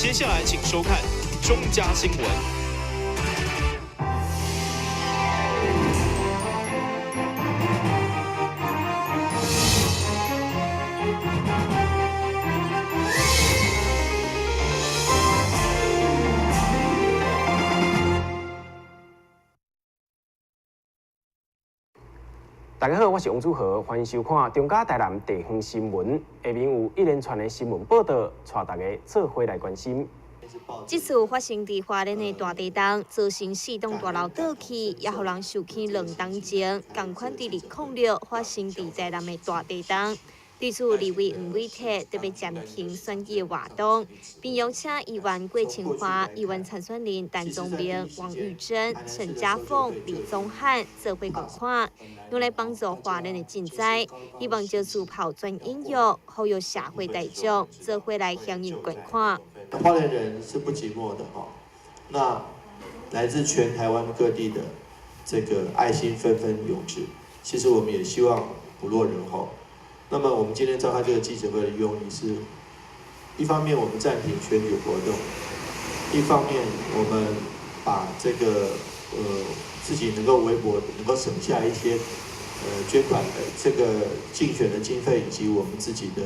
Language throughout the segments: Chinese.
接下来请收看中嘉新闻。大家好，我是王祖和，欢迎收看中嘉台南地方新闻。下面有一连串的新闻报道，带大家做伙来关心。这次发生在花莲的大地震，造成4栋大楼倒去，也让人受起2当前。同款伫2006发生在台南的大地震。对此，立委黄伟哲特别暂停选举活动，并邀请议员郭清华、议员参选人陈宗明、王玉珍、陈嘉凤、李宗翰做伙共看，用来帮助花莲的赈灾，希望借此抛砖引玉，呼吁社会大众做伙来响应捐款。花莲人是不寂寞的哈，那来自全台湾各地的这个爱心纷纷涌至，其实我们也希望不落人后。那么我们今天召开这个记者会的用意是，一方面我们暂停选举活动，一方面我们把这个自己能够微薄能够省下一些捐款的这个竞选的经费以及我们自己的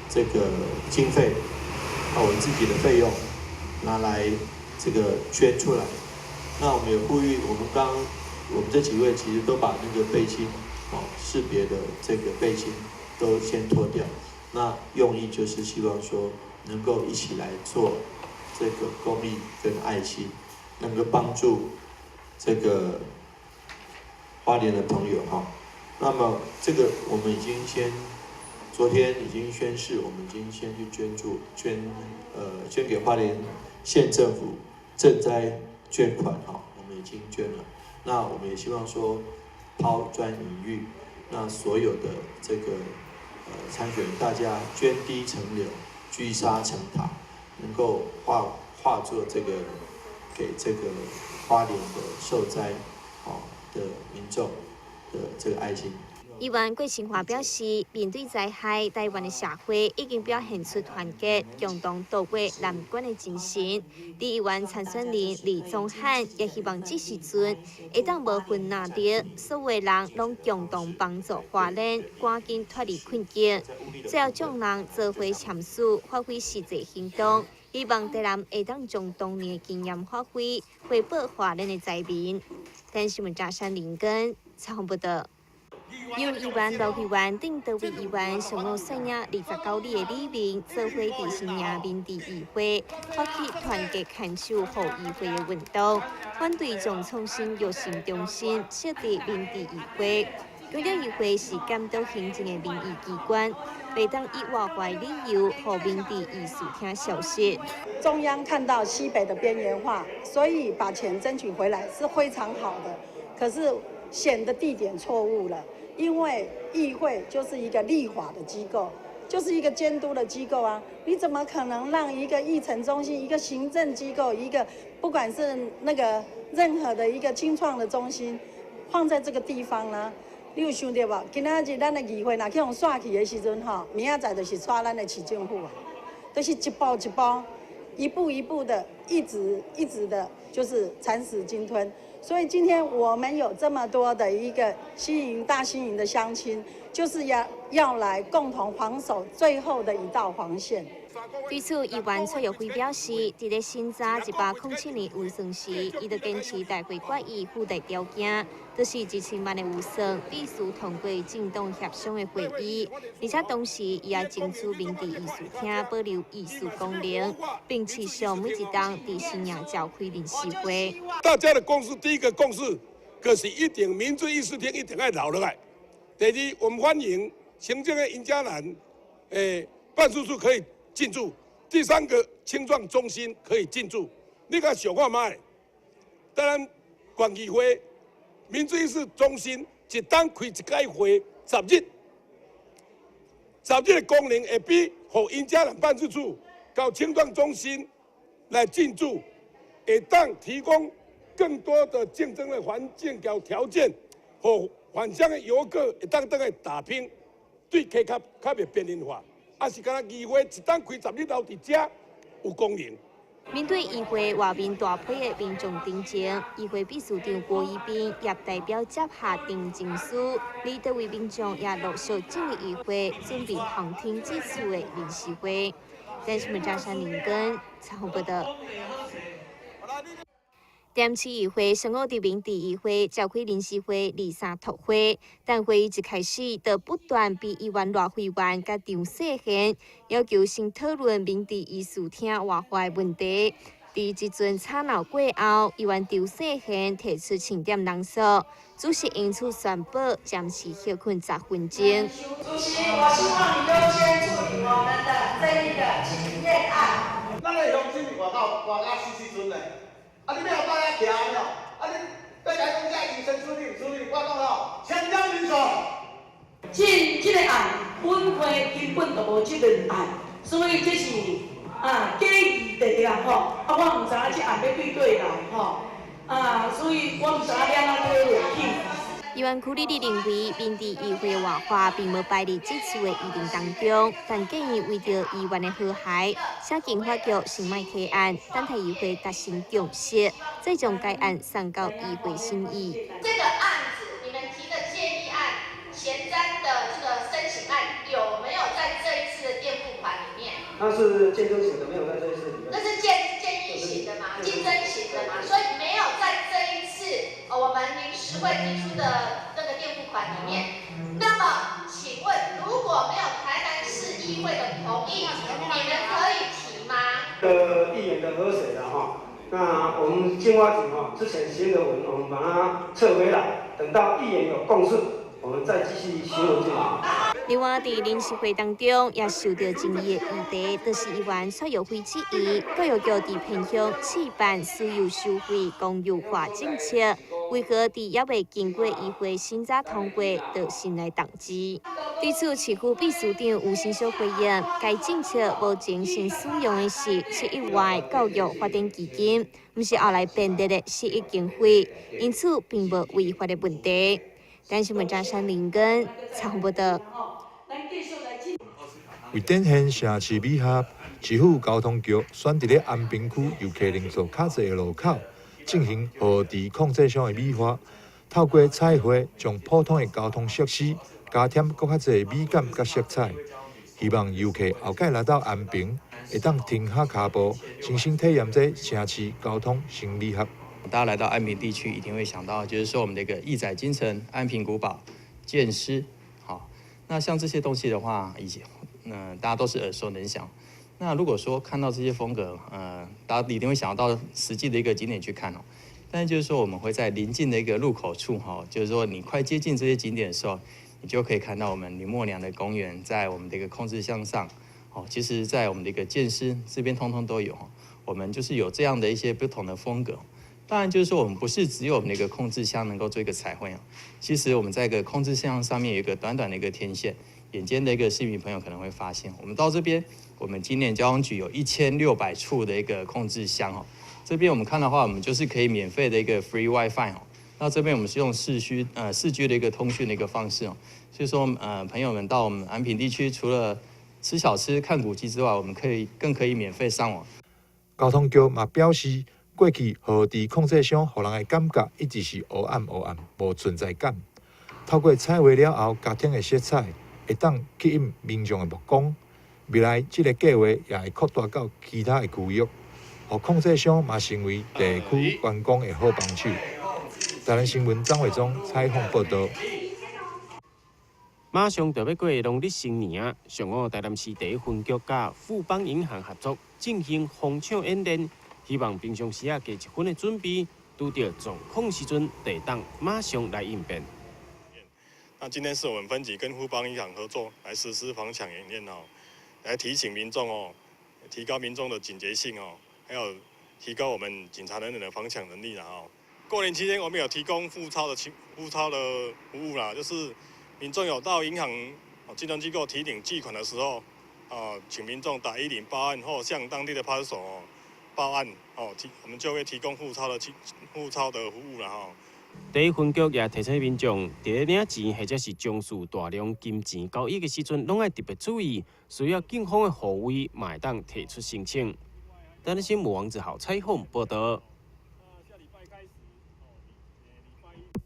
这个经费，我们自己的费用拿来这个捐出来。那我们也呼吁我们这几位其实都把那个背心识别的这个背心都先脱掉，那用意就是希望说能够一起来做这个公益跟爱心，能够帮助这个花莲的朋友哈。那么这个我们已经昨天已经宣誓，我们已经先去捐给花莲县政府赈灾捐款哈，我们已经捐了。那我们也希望说抛砖引玉，那所有的这个参选人大家捐堤成柳，聚沙成塔，能够化作这个给这个花莲的受灾的民众的这个爱心。议员郭清华表示，面对灾害，台湾的社会已经表现出团结、共同渡过难关的精神。议员参选人李宗翰也希望这时阵会当无分哪地，所有人拢共同帮助花莲赶紧脱离困境。最后，众人做伙签署，发挥实际行动，希望台南会当将当年的经验发挥，回报花莲的灾民。但新闻扎山林根采访报道。由议员刘议员等多位议员上路率领29里的里民，做伙伫新营民地议会，发起团结牵手护议会的运动，反对将创新育成中心设伫民地议会。强调议会是监督行政的民意机关，袂当以外坏理由，让民地艺术厅消失。中央看到西北的边缘化，所以把钱争取回来是非常好的，可是选的地点错误了。因为议会就是一个立法的机构，就是一个监督的机构啊！你怎么可能让一个议程中心、一个行政机构、一个不管是那个任何的一个青创的中心，放在这个地方呢？你有想到无？今仔日咱的议会若去用刷去的时阵吼，明仔载就是刷咱的市政府啊，都是一步一步、一步一步的，一直的，就是蚕食鲸吞。所以今天我们有这么多的一个大新营的乡亲，就是要来共同防守最后的一道防线。对此，议员蔡玉辉表示，伫咧审查107年预算时，伊就坚持大会决议附带条件，就是1000万的预算必须通过政党协商的会议，而且同时伊也争取民地艺术厅保留艺术功能，并持续每一档伫新营召开临时会。大家的共识，第一个共识，就是一定民主艺术厅一定要留落来。第二，我们欢迎行政的尹嘉兰，办事处可以进驻。第三个，青创中心可以进驻。你甲想看卖？当然，县议会、民主艺术中心一档开一届会10日，10日的功能会比互尹嘉兰办事处到青创中心来进驻，会当提供更多的竞争的环境和条件，互返乡的游客会当来打拼，对客较袂边缘化。啊是敢若议会一档开10日后伫遮有功能，面对议会外面大批的民众顶情，议会秘书长郭一斌也代表接下定情书，而多位民众也陆续进入议会，准备旁听这次的临时会。但是，嘉山林根采访报道。点市议会上午伫民地议会召开临时会2、3读会，但会议一开始就不断被议员赖会员甲张世贤要求先讨论民地议事厅活化的问题。伫即阵吵闹过后，议员张世贤提出请点人数，主席因此宣布暂时休困10分钟。主席，我希望你优先处理我们的这一个请愿案。咱的乡亲活到40阵嘞。啊！你要大家行没有？啊！你要甲讲这医生处理，我讲吼，千张人数。这个案本会根本就无这个案，所以这是假议题啦吼。啊，我唔知影这案要对对来吼。所以我唔知影要安怎回去。议员区里认为，民地议会活化并无摆入这次的议程当中，但建议为着议员的和谐，请经法局先卖提案，等待议会达成共识，再将该案送到议会审议。这个案子，你们提的建议案、前瞻的这个申请案，有没有在这一次的垫付款里面？那是竞争型的，没有在这一次里面。那是建议型的嘛，竞争型的嘛，所以没有在这一次我们临时会提出的那个垫付款里面。那么，请问如果没有台南市议会的同意，你们可以提吗？议员的和谁的哈？那我们经发局哈之前写的文，我们把它撤回来，等到议员有共识，我们再继续写文进来。另外，伫临时会当中也受到争议的议题，就是议员蔡友辉质疑教育局伫偏向试办私有收费公有化政策，为何伫也未经过议会审查通过就先来动机？对此，市府秘书长吴新秀回应，该政策目前先使用的是7亿外教育发展基金，不是后来编列的4亿经费，因此并无违法的问题。但是，文章山林根采访报道。为展现城市美学，市府交通局选伫咧安平区游客人数较侪的路口，进行河堤控制上的美化，透过彩绘将普通的交通设施加添搁较侪美感甲色彩，希望游客后盖来到安平，会当停下脚步，亲身体验这城市交通新美学。大家来到安平地区，一定会想到，就是说我们的一个义载金城、安平古堡、剑狮，好，那像这些东西的话，大家都是耳熟能详。那如果说看到这些风格，大家一定会想到实际的一个景点去看哦。但是就是说，我们会在临近的一个入口处，就是说你快接近这些景点的时候，你就可以看到我们林默娘的公园在我们的一个控制箱上，其实在我们的一个剑狮这边通通都有，我们就是有这样的一些不同的风格。当然，就是说我们不是只有我们的一个控制箱能够做一个彩绘，其实我们在一个控制箱上面有一个短短的一个天线。眼尖的一个市民朋友可能会发现，我们到这边，我们今年交通局有1600处的一个控制箱哦。这边我们看的话，我们就是可以免费的一个 free WiFi 哦。那这边我们是用4G 的一个通讯的一个方式哦。所以说朋友们到我们安平地区，除了吃小吃、看古迹之外，我们更可以免费上网。交通局嘛表示，过去河堤控制箱予人的感觉一直是黑暗、无存在感。透过彩绘了后，加添的色彩。会当吸引民众的目光，未来这个计划也会扩大到其他的区域，互控制箱嘛成为地区观光的好帮手。台南新闻张伟忠采访报道。马上就要过农历新年，上午台南市第一分局甲富邦银行合作进行逢抢演练，希望平常时加一分的准备，拄到状况时阵，得当马上来应变。那今天是我们分局跟富邦银行合作来实施防抢演练哦，来提醒民众哦，提高民众的警觉性哦，还有提高我们警察人员的防抢能力啦哦。过年期间我们有提供付钞的服务啦，就是民众有到银行金融机构提领巨款的时候，请民众打110报案或向当地的派出所报案哦，我们就会提供付钞的服务啦哦。第一分局也提醒民众，伫领钱或者是从事大量金钱交易的时阵，拢要特别注意，需要警方的护卫，嘛会当提出申请。台南新闻王子豪采访报道。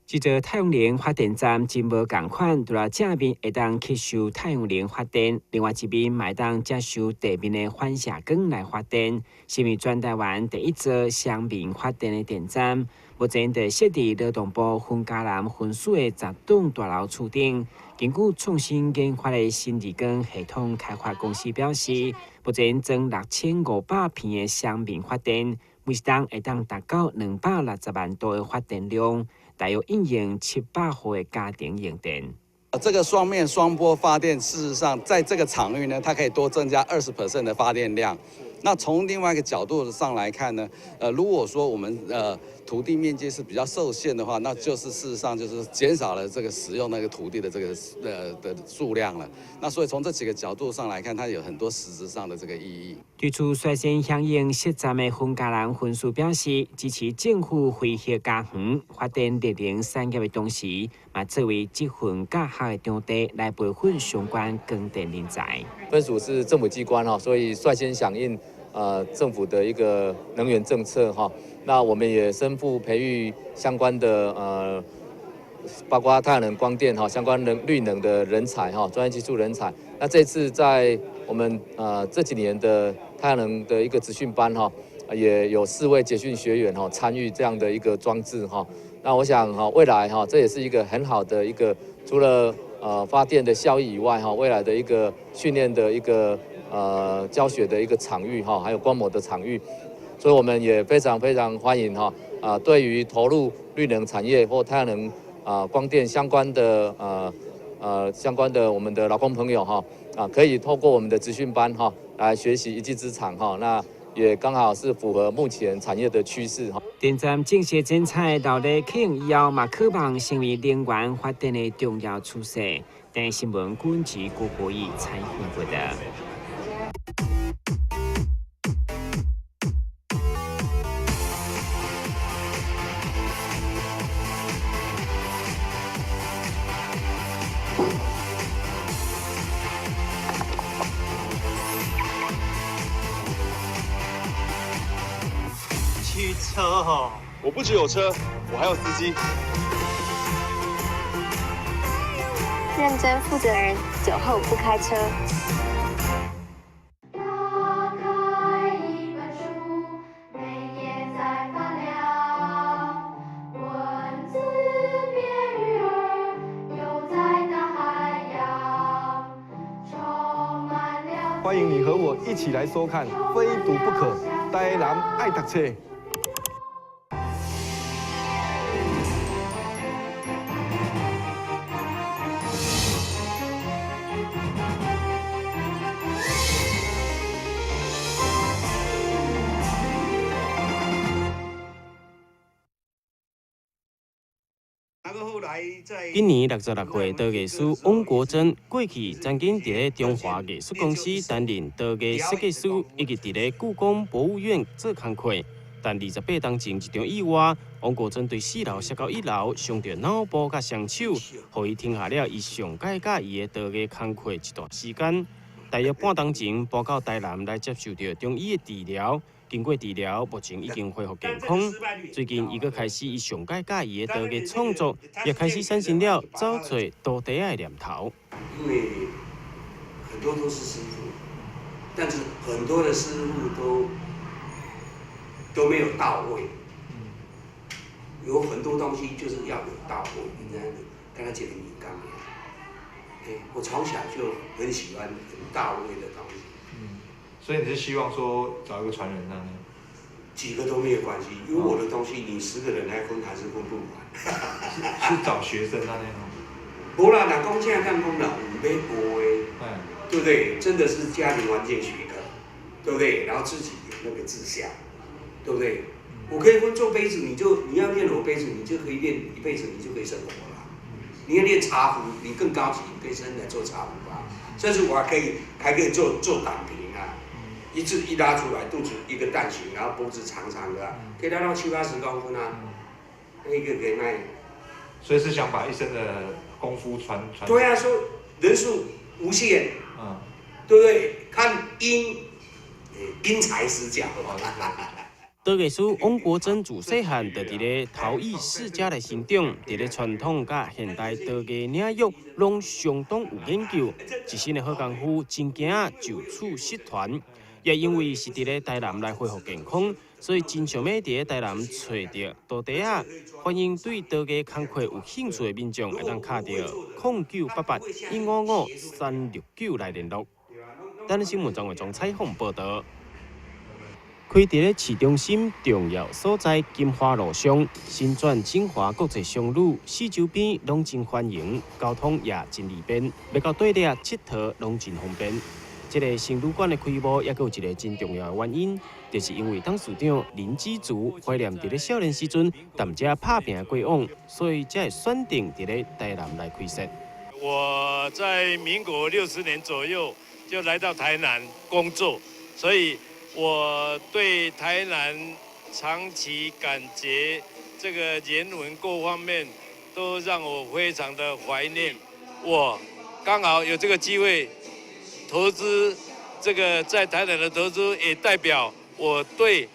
这座太阳能发电站真无共款，除了正面会当吸收太阳能发电，另外一面嘛会当接收地面的反射光来发电，是为全台湾第一座双面发电的电站。目前在设置劳动部分嘉南分署的10栋大楼厝顶。根据创新研发的新日光系统开发公司表示，目前装6500片的双面发电，每档会当达到260万度的发电量。大约应用700户的家庭用电。这个双面双波发电，事实上在这个场域呢，它可以多增加20% 的发电量。那从另外一个角度上来看呢，如果说我们土地面积是比较受限的话，那就是事实上就是减少了这个使用那个土地的这个的数量了。那所以从这几个角度上来看，它有很多实质上的这个意义。推出率先响应实站的分嘉南分署表示，支持政府恢复家园发展绿能产业的同时，嘛作为这份教学的场地来培训相关光电人才。分署是政府机关所以率先响应政府的一个能源政策那我们也身负培育相关的包括太阳能、光电相关绿能的人才专业技术人才。那这次在我们这几年的太阳能的一个职训班也有4位结训学员参与这样的一个装置那我想未来这也是一个很好的一个除了发电的效益以外未来的一个训练的一个教学的一个场域还有观摩的场域，所以我们也非常非常欢迎对于投入绿能产业或太阳能光电相关的我们的劳工朋友可以透过我们的职训班来学习一技之长那也刚好是符合目前产业的趋势电站正式展开到咧启用以后，嘛渴望成为能源发电的重要趋势。但新闻管制郭国义采访过的。汽车我不只有车，我还有司机。认真负责人，酒后不开车。打开一本书，每页在发亮，文字变鱼儿，游在大海洋，充满了。欢迎你和我一起来收看《非读不可》，台南爱读册。今年66岁陶艺师王国珍，过去曾经伫中华艺术公司担任陶艺设计师，以及伫故宫博物院做工课。但28当前一场意外，王国珍对4楼摔到1楼，伤着脑部甲双手，互伊停下了伊上介介意的陶艺工课一段时间。大约半当前搬到台南来接受着中医的治疗。经过治疗，目前已经恢复健康。最近，伊佫开始伊上介介意的陶艺创作，也开始产生了走做土地的念头。因为很多都是师傅，但是很多的师傅都没有到位。有很多东西就是要有到位，你知道吗？跟他讲的敏感的。我从小就很喜欢很到位的东西。所以你是希望说找一个传人呢？几个都没有关系，因为我的东西你10个人来分还是分不完。是找学生那样吗？无啦，若讲正干讲啦，有要学的，对不对？真的是家庭环境许可，对不对？然后自己有那个志向，对不对？我可以分做杯子，你要练我杯子，你就可以练一辈子，你就可以生活了。你要练茶壶，你更高级，你可以生来做茶壶啊。甚至我还可以做胆瓶啊。一拉出来，肚子一个蛋形，然后脖子长长的，可以拉到70、80公分啊，那一个可以卖。所以是想把一生的功夫传。对啊，说人数无限，对不对？看因，因材施教。陶艺师王国珍自细汉就伫咧陶艺世家来成长，伫咧传统甲现代陶艺领域拢相当有研究，一身的好功夫，真惊就此失传。也因为是伫咧台南来恢复健康，所以真想要伫咧台南找到陶笛啊。欢迎对陶艺工课有兴趣的民众，会当敲到0988-155-369来联络。咱新闻中从采访报道。开伫咧市中心重要所在金华路上，新转锦华国际商旅，四周边拢真欢迎，交通也真利便，要到对咧佚佗拢真方便。这个新旅馆的开幕也有一个真重要的原因，就是因为董事长林基竹怀念伫咧少年时阵踮遮打拼过往，所以才会选定伫咧台南来开设。我在民国60年左右就来到台南工作，所以我对台南长期感觉这个人文各方面都让我非常的怀念。我刚好有这个机会投资这个在台南的投资，也代表我对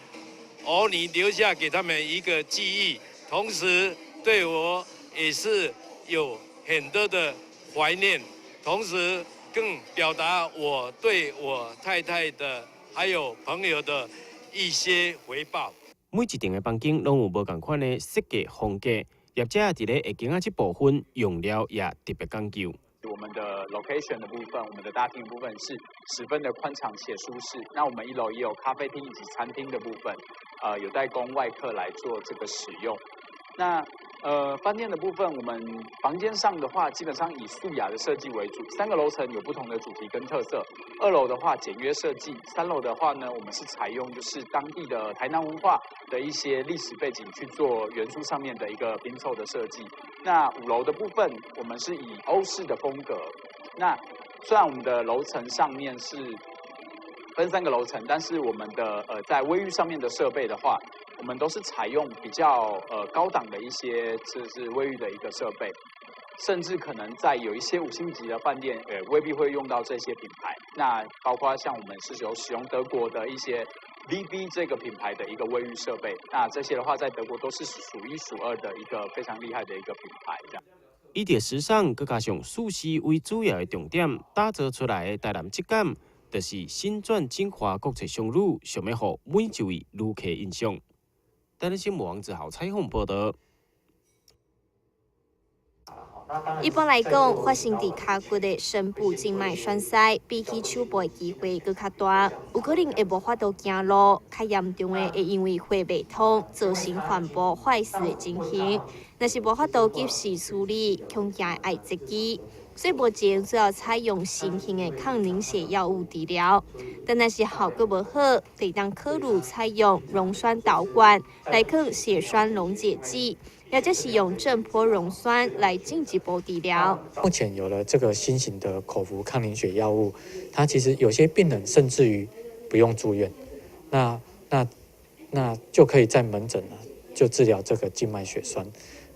儿女留下给他们一个记忆，同时对我也是有很多的怀念，同时更表达我对我太太的还有朋友的一些回报。每一间的房间拢有无同款的设计风格，业者伫咧下间啊这部分用料也特别讲究。我们的 location 的部分，我们的大厅部分是十分的宽敞且舒适。那我们1楼也有咖啡厅以及餐厅的部分，有待供外客来做这个使用。那饭店的部分，我们房间上的话，基本上以素雅的设计为主，3个楼层有不同的主题跟特色。2楼的话简约设计，3楼的话呢，我们是采用就是当地的台南文化的一些历史背景去做元素上面的一个拼凑的设计。那5楼的部分，我们是以欧式的风格。那虽然我们的楼层上面是分3个楼层，但是我们的在卫浴上面的设备的话，我们都是采用比较高档的一些就是卫浴的一个设备，甚至可能在有一些5星级的饭店，未必会用到这些品牌。那包括像我们是有使用德国的一些 VB 这个品牌的一个卫浴设备，那这些的话在德国都是数1数2的一个非常厉害的一个品牌。这样。以着时尚，佮加上舒适为主要的重点，打造出来的台南质感，就是新转锦华国际商旅，想要互每一位旅客印象。台南新闻网只好采访报道。一般来讲，发生伫脚骨的深部静脉栓塞，比起手部的机会更较大，有可能会无法度行路，较严重的会因为血未通，造成患部坏死的情形。若是无法度及时处理，恐惊会截肢。所以目前主要采用新型的抗凝血药物治疗，但若是效果无好，得当考虑采用溶栓导管来抗血栓溶解剂。也就是用正波溶栓来进一步治疗。目前有了这个新型的口服抗凝血药物，它其实有些病人甚至于不用住院，那就可以在门诊呢就治疗这个静脉血栓。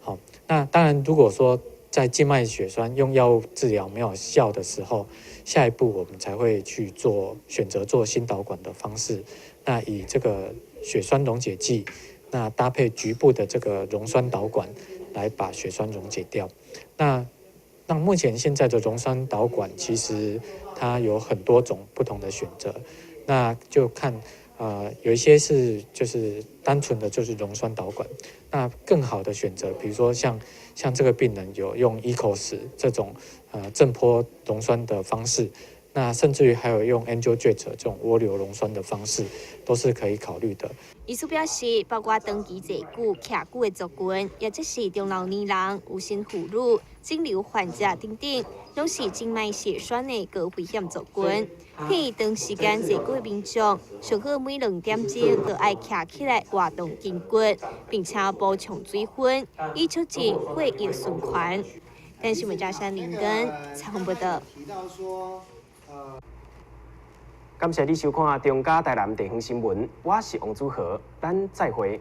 好，那当然如果说在静脉血栓用药物治疗没有效的时候，下一步我们才会去选择做心导管的方式，那以这个血栓溶解剂。那搭配局部的这个溶栓导管来把血栓溶解掉。那目前现在的溶栓导管其实它有很多种不同的选择，那就看有一些是就是单纯的就是溶栓导管，那更好的选择，比如说像这个病人有用 ECOS 这种正波溶栓的方式。那甚至于还有用 Angiojet 这种涡流溶栓的方式，都是可以考虑的。医师表示，包括长期坐久、徛久的族群，也即是中老年人、有心妇女、肿瘤患者等等，拢是静脉血栓的高危险族群。建议长时间坐久的民众，上好每2点钟就要徛起来活动筋骨，并且补充水分，以促进血液循环。但是，文嘉山林根采访报道。感谢你收看《中嘉台南地方新闻》，我是王祖和，咱再会。